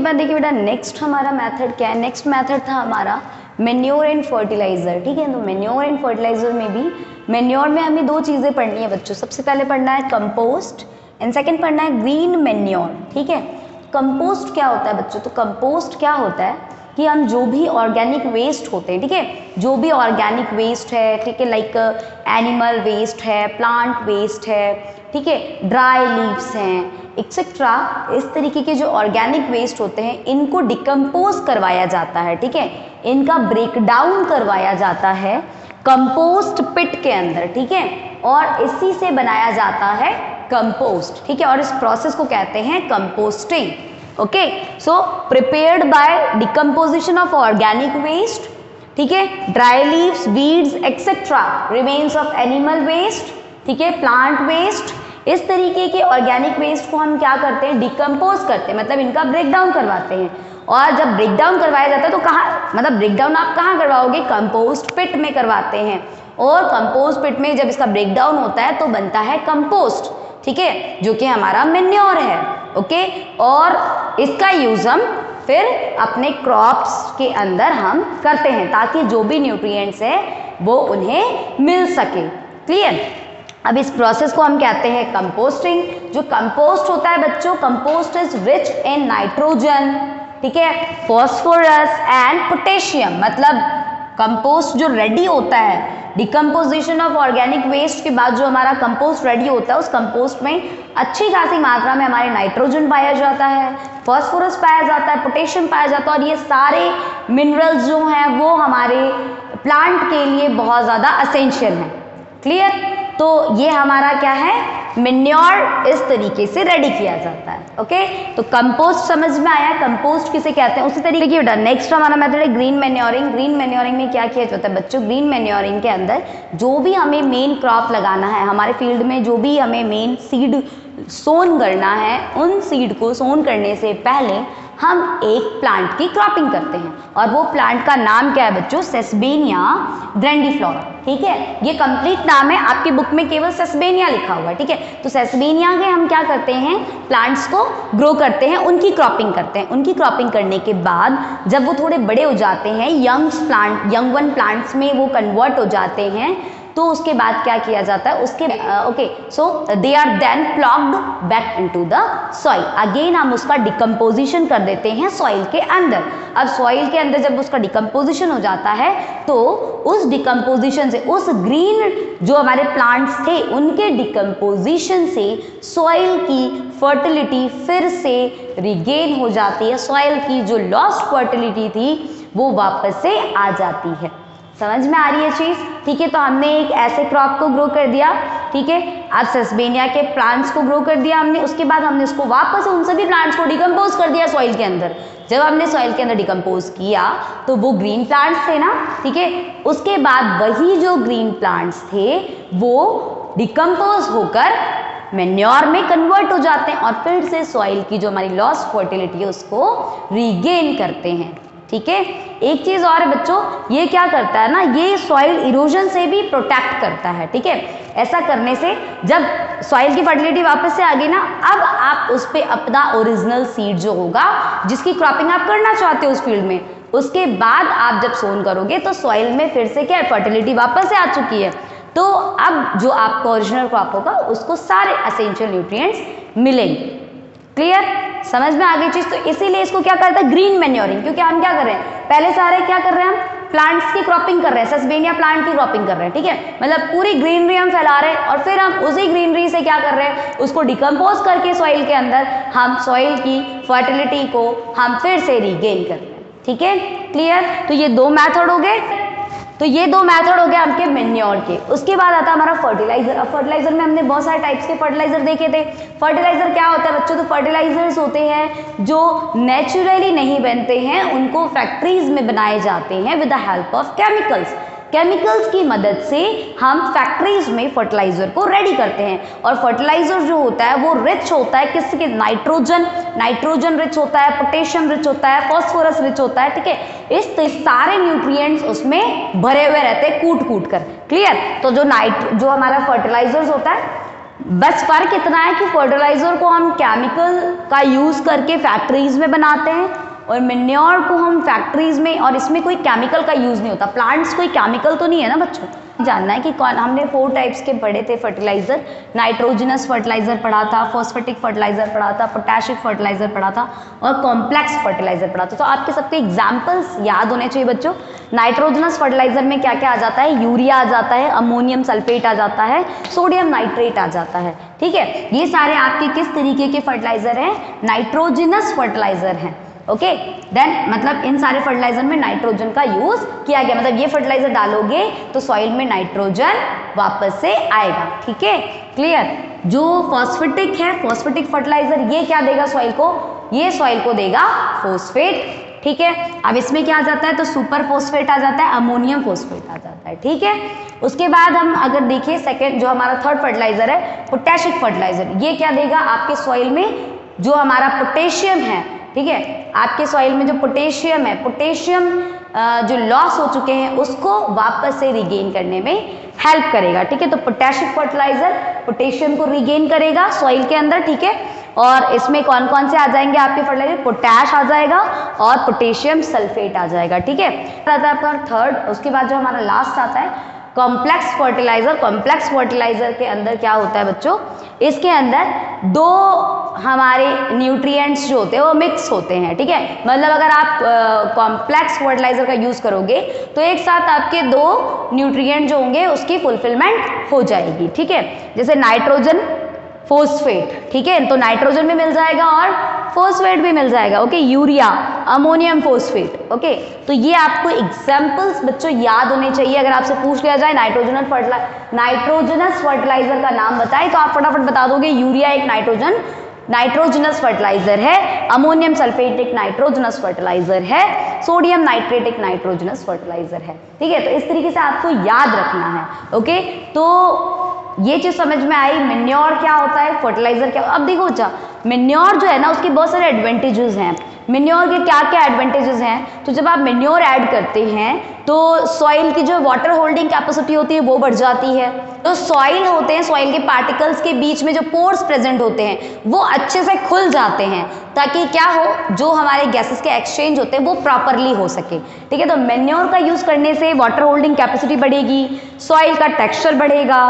बाद देखिए बेटा नेक्स्ट हमारा मेथड क्या है, नेक्स्ट मेथड था हमारा मेन्योर एंड फर्टिलाइजर। ठीक है, तो मेन्योर एंड फर्टिलाइजर में भी मेन्योर में हमें दो चीज़ें पढ़नी है बच्चों। सबसे पहले पढ़ना है कंपोस्ट एंड सेकंड पढ़ना है ग्रीन मेन्योर। ठीक है, कंपोस्ट क्या होता है बच्चों, तो कंपोस्ट क्या होता है कि हम जो भी ऑर्गेनिक वेस्ट होते हैं, ठीक है, जो भी ऑर्गेनिक वेस्ट है, ठीक है, लाइक एनिमल वेस्ट है, प्लांट वेस्ट है, ठीक है, ड्राई लीव्स हैं एक्सेट्रा, इस तरीके के जो ऑर्गेनिक वेस्ट होते हैं इनको डिकम्पोज करवाया जाता है। ठीक है, इनका ब्रेक डाउन करवाया जाता है कंपोस्ट पिट के अंदर। ठीक है, और इसी से बनाया जाता है कंपोस्ट। ठीक है, और इस प्रोसेस को कहते हैं composting. Okay, so prepared by decomposition of organic waste, ठीक है, dry leaves, weeds etcetera, remains of animal waste, ठीक है, प्लांट वेस्ट, इस तरीके के ऑर्गेनिक वेस्ट को हम क्या करते हैं, डिकम्पोज करते हैं, मतलब इनका ब्रेक डाउन करवाते हैं। और जब ब्रेक डाउन करवाया जाता है तो कहाँ, मतलब ब्रेक डाउन आप कहाँ करवाओगे, कंपोस्ट पिट में करवाते हैं। और कंपोस्ट पिट में जब इसका ब्रेक डाउन होता है तो बनता है कंपोस्ट। ठीक है, जो कि हमारा मेन्योर है। ओके, और इसका यूज हम फिर अपने क्रॉप्स के अंदर हम करते हैं ताकि जो भी न्यूट्रिएंट्स है वो उन्हें मिल सके। क्लियर, अब इस प्रोसेस को हम कहते हैं कंपोस्टिंग। जो कंपोस्ट होता है बच्चों, compost is rich in nitrogen, ठीक है, फॉस्फोरस एंड पोटेशियम। मतलब कंपोस्ट जो रेडी होता है, डिकम्पोजिशन ऑफ ऑर्गेनिक वेस्ट के बाद जो हमारा कंपोस्ट रेडी होता है, उस कंपोस्ट में अच्छी खासी मात्रा में हमारे नाइट्रोजन पाया जाता है, फॉस्फोरस पाया जाता है, पोटेशियम पाया जाता है, और ये सारे मिनरल्स जो हैं वो हमारे प्लांट के लिए बहुत ज़्यादा असेंशियल हैं। क्लियर, तो ये हमारा क्या है, मेन्योर इस तरीके से रेडी किया जाता है। ओके, तो कंपोस्ट समझ में आया, कंपोस्ट किसे कहते हैं। उसी तरीके की बेटा नेक्स्ट हमारा मेथड है ग्रीन मैन्योरिंग। ग्रीन मैन्योरिंग में क्या किया जाता है बच्चों, ग्रीन मैन्योरिंग के अंदर जो भी हमें मेन क्रॉप लगाना है, हमारे फील्ड में जो भी हमें मेन सीड सोन करना है, उन सीड को सोन करने से पहले हम एक प्लांट की क्रॉपिंग करते हैं, और वो प्लांट का नाम क्या है बच्चों, सेसबेनिया ग्रैंडिफ्लोरा। ठीक है, ये कंप्लीट नाम है, आपकी बुक में केवल सेसबेनिया लिखा हुआ है। ठीक है, तो सेसबेनिया के हम क्या करते हैं, प्लांट्स को ग्रो करते हैं, उनकी क्रॉपिंग करते हैं। उनकी क्रॉपिंग करने के बाद जब वो थोड़े बड़े हो जाते हैं, यंग वन प्लांट्स में वो कन्वर्ट हो जाते हैं, तो उसके बाद क्या किया जाता है, उसके okay, so they are then ploughed back into the soil. Again हम उसका डिकम्पोजिशन कर देते हैं सॉइल के अंदर। अब सॉइल के अंदर जब उसका डिकम्पोजिशन हो जाता है तो उस डिकम्पोजिशन से, उस ग्रीन जो हमारे प्लांट्स थे उनके डिकम्पोजिशन से सॉइल की फर्टिलिटी फिर से रिगेन हो जाती है। सॉइल की जो लॉस्ट फर्टिलिटी थी वो वापस से आ जाती है। समझ में आ रही है चीज। ठीक है, तो हमने एक ऐसे क्रॉप को ग्रो कर दिया। ठीक है, अब सेसबेनिया के प्लांट्स को ग्रो कर दिया हमने, उसके बाद हमने उसको वापस उन सभी प्लांट्स को डिकम्पोज कर दिया सॉइल के अंदर। जब हमने सॉइल के अंदर डिकम्पोज किया तो वो ग्रीन प्लांट्स थे ना, ठीक है, उसके बाद वही जो ग्रीन प्लांट्स थे वो डिकम्पोज होकर मेन्योर में कन्वर्ट हो जाते हैं, और फिर से सॉइल की जो हमारी लॉस्ट फर्टिलिटी है उसको रीगेन करते हैं। ठीक है, एक चीज और है बच्चों, ये क्या करता है ना, ये सॉइल इरोजन से भी प्रोटेक्ट करता है। ठीक है, ऐसा करने से जब सॉइल की फर्टिलिटी वापस से आ गई ना, अब आप उस पे अपना ओरिजिनल सीड जो होगा, जिसकी क्रॉपिंग आप करना चाहते हो उस फील्ड में, उसके बाद आप जब सोन करोगे तो सॉइल में फिर से क्या फर्टिलिटी वापस से आ चुकी है। तो अब जो आपका ओरिजिनल क्रॉप होगा उसको सारे एसेंशियल न्यूट्रिएंट्स मिलेंगे। क्लियर, समझ में आ गई चीज। तो इसीलिए इसको क्या करता है, ग्रीन मैन्योरिंग, क्योंकि हम क्या कर रहे हैं, पहले सारे क्या कर रहे हैं, हम प्लांट्स की क्रॉपिंग कर रहे हैं, सेसबेनिया प्लांट की क्रॉपिंग कर रहे हैं। ठीक है, मतलब पूरी ग्रीनरी हम फैला रहे हैं, और फिर हम उसी ग्रीनरी से क्या कर रहे हैं, उसको डिकम्पोज करके सॉइल के अंदर हम सॉइल की फर्टिलिटी को हम फिर से रीगेन कर रहे हैं। ठीक है, क्लियर। तो ये दो मैथड हो गए, तो ये दो मेथड हो गए आपके मेन्योर के। उसके बाद आता है हमारा फर्टिलाइजर। अब फर्टिलाइजर में हमने बहुत सारे टाइप्स के फर्टिलाइजर देखे थे। फर्टिलाइजर क्या होता है बच्चों, तो फर्टिलाइजर्स होते हैं जो नेचुरली नहीं बनते हैं, उनको फैक्ट्रीज में बनाए जाते हैं with the help of chemicals. Chemicals की मदद से हम फैक्ट्रीज में फर्टिलाइजर को रेडी करते हैं, और फर्टिलाइजर जो होता है वो रिच होता है किसके, नाइट्रोजन रिच होता है, पोटेशियम रिच होता है, फॉस्फोरस रिच होता है। ठीक है, इस सारे न्यूट्रिएंट्स उसमें भरे हुए रहते हैं कूट कूट कर। क्लियर, तो जो हमारा फर्टिलाइजर्स होता है बस फर्क इतना है कि फर्टिलाइजर को हम केमिकल का यूज करके फैक्ट्रीज में बनाते हैं और मेन्योर को हम फैक्ट्रीज में, और इसमें कोई केमिकल का यूज नहीं होता। प्लांट्स कोई केमिकल तो नहीं है ना बच्चों। जानना है कि कौन, हमने 4 टाइप्स के पढ़े थे फर्टिलाइजर। नाइट्रोजनस फर्टिलाइजर पढ़ा था, फॉस्फेटिक फर्टिलाइजर पढ़ा था, पोटेशिक फर्टिलाइजर पढ़ा था और कॉम्प्लेक्स फर्टिलाइजर पढ़ा था। तो आपके सबके एग्जाम्पल्स याद होने चाहिए बच्चों। नाइट्रोजनस फर्टिलाइजर में क्या क्या आ जाता है? यूरिया आ जाता है, अमोनियम सल्फेट आ जाता है, सोडियम नाइट्रेट आ जाता है। ठीक है, ये सारे आपके किस तरीके के फर्टिलाइजर हैं? नाइट्रोजनस फर्टिलाइजर हैं। ओके, देन मतलब इन सारे फर्टिलाइजर में नाइट्रोजन का यूज किया गया। मतलब ये फर्टिलाइजर डालोगे तो सॉइल में नाइट्रोजन वापस से आएगा। ठीक है, क्लियर। जो फॉस्फेटिक है, फॉस्फेटिक फर्टिलाइजर, ये क्या देगा सॉइल को? ये सॉइल को देगा फॉस्फेट। ठीक है, अब इसमें क्या आ जाता है? तो सुपर फॉस्फेट आ जाता है, अमोनियम फॉस्फेट आ जाता है। ठीक है, उसके बाद हम अगर देखिए सेकेंड, जो हमारा थर्ड फर्टिलाइजर है पोटेशिक फर्टिलाइजर, ये क्या देगा आपके सॉइल में? जो हमारा पोटेशियम है, ठीक है, आपके सॉइल में जो पोटेशियम है, पोटेशियम जो लॉस हो चुके हैं उसको वापस से रिगेन करने में हेल्प करेगा। ठीक है, तो पोटेशिक फर्टिलाइजर पोटेशियम को रिगेन करेगा सॉइल के अंदर। ठीक है, और इसमें कौन कौन से आ जाएंगे आपके फर्टिलाइजर? पोटैश आ जाएगा और पोटेशियम सल्फेट आ जाएगा। ठीक है, आता है आपका थर्ड। उसके बाद जो हमारा लास्ट आता है कॉम्प्लेक्स फर्टिलाइजर। कॉम्प्लेक्स फर्टिलाइजर के अंदर क्या होता है बच्चों? इसके अंदर 2 हमारे न्यूट्रिएंट्स जो होते हैं वो मिक्स होते हैं। ठीक है, मतलब अगर आप कॉम्प्लेक्स फर्टिलाइजर का यूज करोगे तो एक साथ आपके 2 न्यूट्रिएंट जो होंगे उसकी फुलफिलमेंट हो जाएगी। ठीक है, जैसे नाइट्रोजन फोस्फेट। ठीक है, तो नाइट्रोजन भी मिल जाएगा और फोस्फेट भी मिल जाएगा। Okay, urea, ammonium phosphate. Okay, तो ये आपको एग्जाम्पल्स बच्चों याद होने चाहिए। अगर आपसे पूछ लिया जाए नाइट्रोजनस फर्टिलाइजर का नाम बताएं तो आप फटाफट बता दोगे यूरिया एक नाइट्रोजनस फर्टिलाइजर है, अमोनियम सल्फेट एक नाइट्रोजनस फर्टिलाइजर है, सोडियम नाइट्रेट एक नाइट्रोजनस फर्टिलाइजर है। ठीक है, तो इस तरीके से आपको याद रखना है। ओके, तो ये चीज समझ में आई। मेन्योर क्या होता है, फर्टिलाइजर क्या। अब देखो बच्चा, मेन्योर जो है ना उसके बहुत सारे एडवांटेजेस हैं। मेन्योर के क्या क्या एडवांटेजेस हैं? तो जब आप मेन्योर ऐड करते हैं तो सॉइल की जो वाटर होल्डिंग कैपेसिटी होती है वो बढ़ जाती है। तो सॉइल होते हैं, सॉइल के पार्टिकल्स के बीच में जो पोर्स प्रेजेंट होते हैं वो अच्छे से खुल जाते हैं ताकि क्या हो, जो हमारे गैसेस के एक्सचेंज होते हैं वो प्रॉपरली हो सके। ठीक है, तो मेन्योर का यूज करने से वाटर होल्डिंग कैपेसिटी बढ़ेगी, सॉइल का टेक्सचर बढ़ेगा,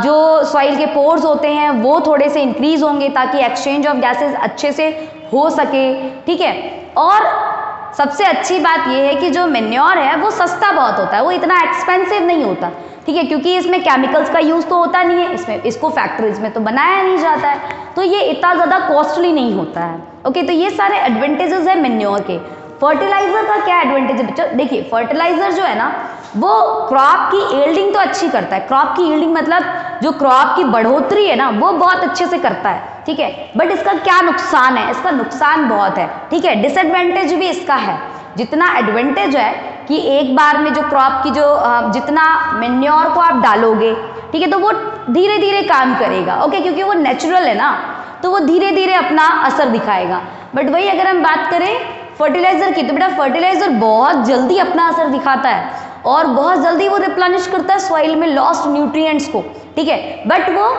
जो सॉइल के पोर्स होते हैं वो थोड़े से इंक्रीज होंगे ताकि एक्सचेंज ऑफ गैसेस अच्छे से हो सके। ठीक है, और सबसे अच्छी बात यह है कि जो मेन्योर है वो सस्ता बहुत होता है, वो इतना एक्सपेंसिव नहीं होता। ठीक है, क्योंकि इसमें केमिकल्स का यूज तो होता नहीं है, इसको फैक्ट्रीज में तो बनाया नहीं जाता है, तो ये इतना ज़्यादा कॉस्टली नहीं होता है। ओके, तो ये सारे एडवांटेजेस है मेन्योर के। फर्टिलाइजर का क्या एडवांटेज है बच्चों? देखिए, फर्टिलाइजर जो है ना वो क्रॉप की यील्डिंग तो अच्छी करता है। क्रॉप की यील्डिंग मतलब जो क्रॉप की बढ़ोतरी है ना वो बहुत अच्छे से करता है। ठीक है, बट इसका क्या नुकसान है? इसका नुकसान बहुत है। ठीक है, डिसएडवांटेज भी इसका है। जितना एडवांटेज है कि एक बार में जो क्रॉप की जो जितना मेन्योर को आप डालोगे, ठीक है, तो वो धीरे धीरे काम करेगा। ओके, क्योंकि वो नेचुरल है ना, तो वो धीरे धीरे अपना असर दिखाएगा। बट वही अगर हम बात करें फर्टिलाइजर की, तो बेटा फर्टिलाइजर बहुत जल्दी अपना असर दिखाता है और बहुत जल्दी वो रिप्लेनिश करता है सॉइल में लॉस्ट न्यूट्रिएंट्स को। ठीक है, बट वो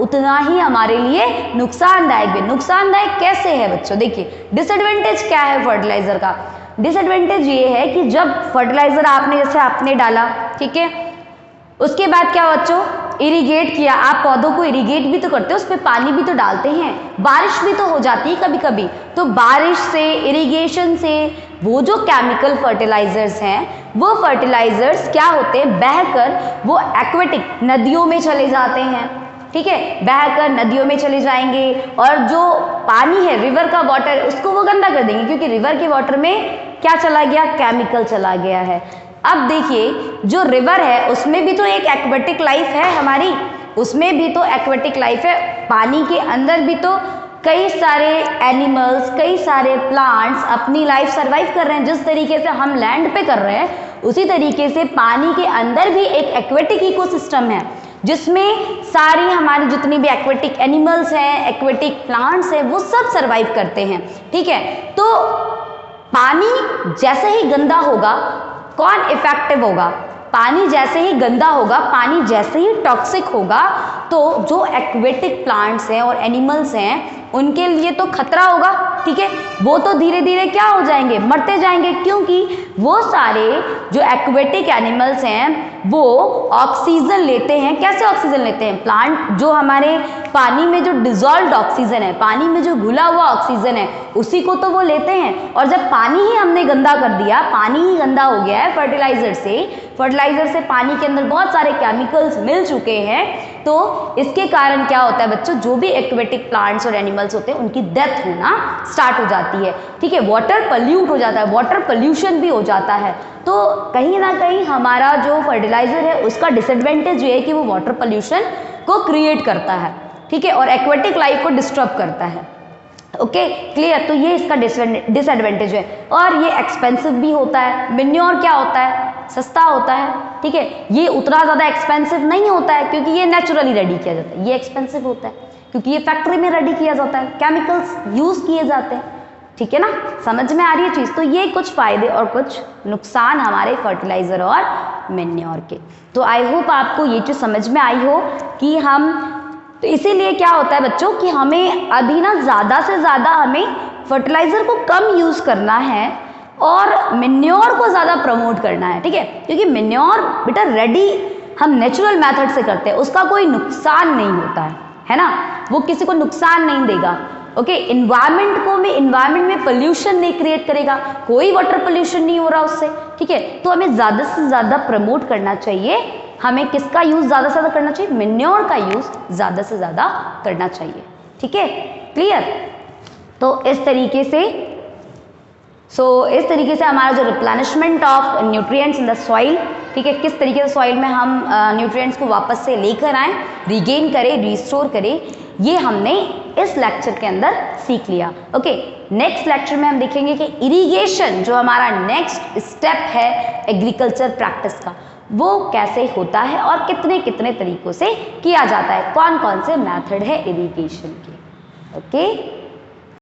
उतना ही हमारे लिए नुकसानदायक भी। नुकसानदायक कैसे है बच्चों? देखिए, डिसएडवांटेज क्या है फर्टिलाइजर का? डिसएडवांटेज ये है कि जब फर्टिलाइजर आपने डाला, ठीक है, उसके बाद क्या बच्चों, इरिगेट किया, आप पौधों को इरिगेट भी तो करते हो, उस पर पानी भी तो डालते हैं, बारिश भी तो हो जाती है कभी कभी। तो बारिश से, इरिगेशन से वो जो केमिकल फर्टिलाइजर्स हैं वो फर्टिलाइजर्स क्या होते हैं, बहकर वो एक्वेटिक नदियों में चले जाते हैं। ठीक है, बहकर नदियों में चले जाएंगे और जो पानी है, रिवर का वाटर, उसको वो गंदा कर देंगे क्योंकि रिवर के वाटर में क्या चला गया, केमिकल चला गया है। अब देखिए, जो रिवर है उसमें भी तो एक एक्वेटिक लाइफ है हमारी, उसमें भी तो एक्वेटिक लाइफ है। पानी के अंदर भी तो कई सारे एनिमल्स, कई सारे प्लांट्स अपनी लाइफ सर्वाइव कर रहे हैं। जिस तरीके से हम लैंड पे कर रहे हैं उसी तरीके से पानी के अंदर भी एक एक्वेटिक इकोसिस्टम है जिसमें सारी हमारी जितनी भी एक्वेटिक एनिमल्स हैं, एक्वेटिक प्लांट्स हैं, वो सब सर्वाइव करते हैं। ठीक है, तो पानी जैसे ही गंदा होगा कौन इफेक्टिव होगा? पानी जैसे ही गंदा होगा, पानी जैसे ही टॉक्सिक होगा, तो जो एक्वेटिक प्लांट्स हैं और एनिमल्स हैं उनके लिए तो खतरा होगा, ठीक है। वो तो धीरे धीरे क्या हो जाएंगे, मरते जाएंगे, क्योंकि वो सारे जो एक्वेटिक एनिमल्स हैं वो ऑक्सीजन लेते हैं। कैसे ऑक्सीजन लेते हैं? प्लांट जो हमारे पानी में जो डिजॉल्व्ड ऑक्सीजन है, पानी में जो घुला हुआ ऑक्सीजन है, उसी को तो वो लेते हैं। और जब पानी ही हमने गंदा कर दिया, पानी ही गंदा हो गया है फर्टिलाइजर से पानी के अंदर बहुत सारे केमिकल्स मिल चुके हैं, तो इसके कारण क्या होता है बच्चों, जो भी एक्वेटिक प्लांट्स और एनिमल्स होते हैं उनकी डेथ होना स्टार्ट हो जाती है, ठीक है। वाटर पल्यूट हो जाता है, वाटर पोल्यूशन भी हो जाता है। तो कहीं ना कहीं हमारा जो फर्टिलाइजर है उसका डिसएडवांटेज ये है कि वो वाटर पोल्यूशन को क्रिएट करता है, ठीक है, और एक्वेटिक लाइफ को डिस्टर्ब करता है। Okay, clear. तो ये इसका डिसएडवांटेज है, और ये एक्सपेंसिव भी होता है। मेन्योर क्या होता है? सस्ता होता है, ठीक है। ये उतना ज़्यादा एक्सपेंसिव नहीं होता है क्योंकि ये नेचुरली रेडी किया जाता है। ये एक्सपेंसिव होता है क्योंकि ये फैक्ट्री में रेडी किया जाता है, केमिकल्स यूज़ किए जाते हैं, ठीक है ना। समझ में आ रही है चीज़? तो ये कुछ फ़ायदे और कुछ नुकसान हमारे फर्टिलाइज़र और मेन्योर के। तो आई होप आपको ये चीज़ समझ में आई हो कि हम, तो इसीलिए क्या होता है बच्चों कि हमें अभी ना ज़्यादा से ज़्यादा हमें फर्टिलाइज़र को कम यूज़ करना है और मेन्योर को ज़्यादा प्रमोट करना है, ठीक है। क्योंकि मेन्योर बेटा रेडी हम नेचुरल मेथड से करते हैं, उसका कोई नुकसान नहीं होता है ना, वो किसी को नुकसान नहीं देगा। ओके, इन्वायरमेंट में पोल्यूशन नहीं क्रिएट करेगा, कोई वाटर पोल्यूशन नहीं हो रहा उससे, ठीक है। तो हमें ज़्यादा से ज़्यादा प्रमोट करना चाहिए। हमें किसका यूज़ ज़्यादा से ज़्यादा करना चाहिए? मेन्योर का यूज़ ज़्यादा से ज़्यादा करना चाहिए, ठीक है, क्लियर। तो इस तरीके से हमारा जो replenishment of nutrients in the soil, ठीक है, किस तरीके से सॉइल में हम न्यूट्रिएंट्स को वापस से लेकर आएँ, रिगेन करें, रिस्टोर करें, ये हमने इस लेक्चर के अंदर सीख लिया। ओके, नेक्स्ट लेक्चर में हम देखेंगे कि इरिगेशन जो हमारा नेक्स्ट स्टेप है एग्रीकल्चर प्रैक्टिस का, वो कैसे होता है और कितने कितने तरीकों से किया जाता है, कौन कौन से मेथड है इरिगेशन के। ओके।